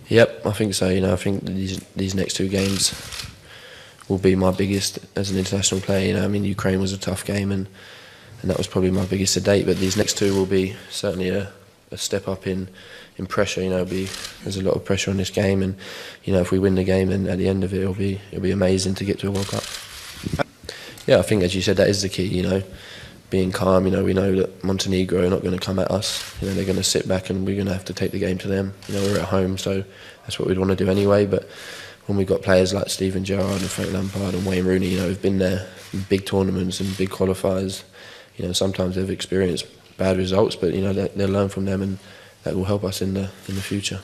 Yep, I think so. I think these next two games will be my biggest as an international player. Ukraine was a tough game, and that was probably my biggest to date. But these next two will be certainly a step up in pressure. There's a lot of pressure on this game, and if we win the game, then at the end of it, it'll be amazing to get to a World Cup. Yeah, I think as you said, that is the key. Being calm. We know that Montenegro are not going to come at us. They're going to sit back, and we're going to have to take the game to them. We're at home, so that's what we'd want to do anyway. But when we've got players like Steven Gerrard and Frank Lampard and Wayne Rooney, who've been there in big tournaments and big qualifiers, sometimes they've experienced bad results, but they'll learn from them, and that will help us in the future.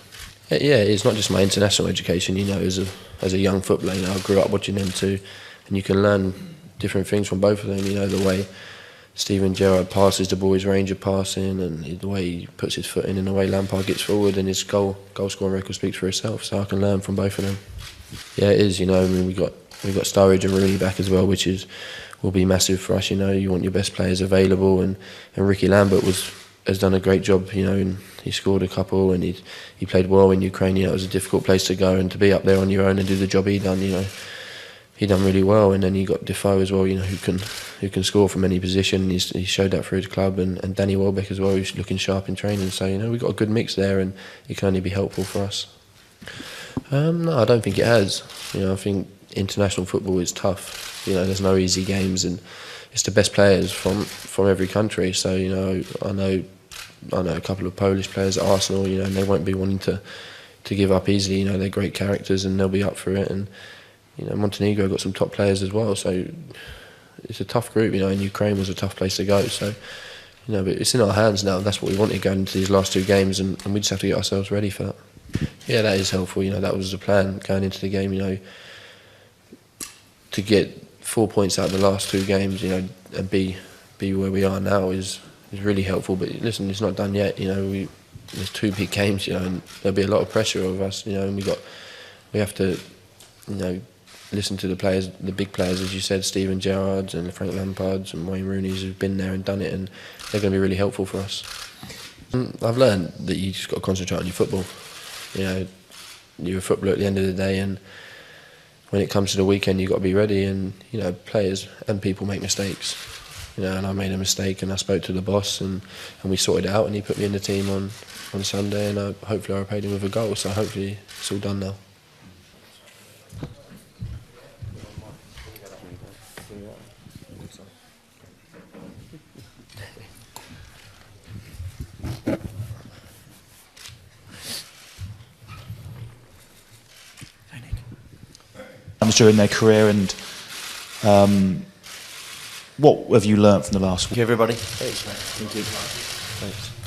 Yeah, it's not just my international education. As a young footballer, I grew up watching them too, and you can learn different things from both of them. The way Steven Gerrard passes the ball, his range of passing, and the way he puts his foot in, and the way Lampard gets forward, and his goal scoring record speaks for itself. So I can learn from both of them. Yeah, it is. We got Sturridge and Rooney back as well, which will be massive for us. You want your best players available, and Ricky Lambert has done a great job. And he scored a couple, and he played well in Ukraine. It was a difficult place to go, and to be up there on your own and do the job he done. He done really well. And then you got Defoe as well. Who can score from any position. He showed that for his club, and Danny Welbeck as well, who's looking sharp in training. So we've got a good mix there, and it can only be helpful for us. No, I don't think it has. I think international football is tough. There's no easy games, and it's the best players from every country. So I know a couple of Polish players at Arsenal. And they won't be wanting to give up easily. They're great characters, and they'll be up for it. And Montenegro got some top players as well. So it's a tough group. And Ukraine was a tough place to go. So but it's in our hands now. That's what we wanted going into these last two games, and we just have to get ourselves ready for that. Yeah, that is helpful. That was the plan going into the game. To get 4 points out of the last two games, and be where we are now is really helpful. But listen, it's not done yet. There's two big games, and there'll be a lot of pressure over us. And we have to, listen to the players, the big players, as you said, Steven Gerrard and Frank Lampard and Wayne Rooney's who've been there and done it, and they're going to be really helpful for us. I've learned that you just got to concentrate on your football. You're a footballer at the end of the day, and when it comes to the weekend, you've got to be ready. And players and people make mistakes. And I made a mistake, and I spoke to the boss, and we sorted it out, and he put me in the team on Sunday, and hopefully I repaid him with a goal. So hopefully it's all done now. During their career, and what have you learnt from the last week? Thank you, everybody. Thanks, mate. Thank you. Thanks.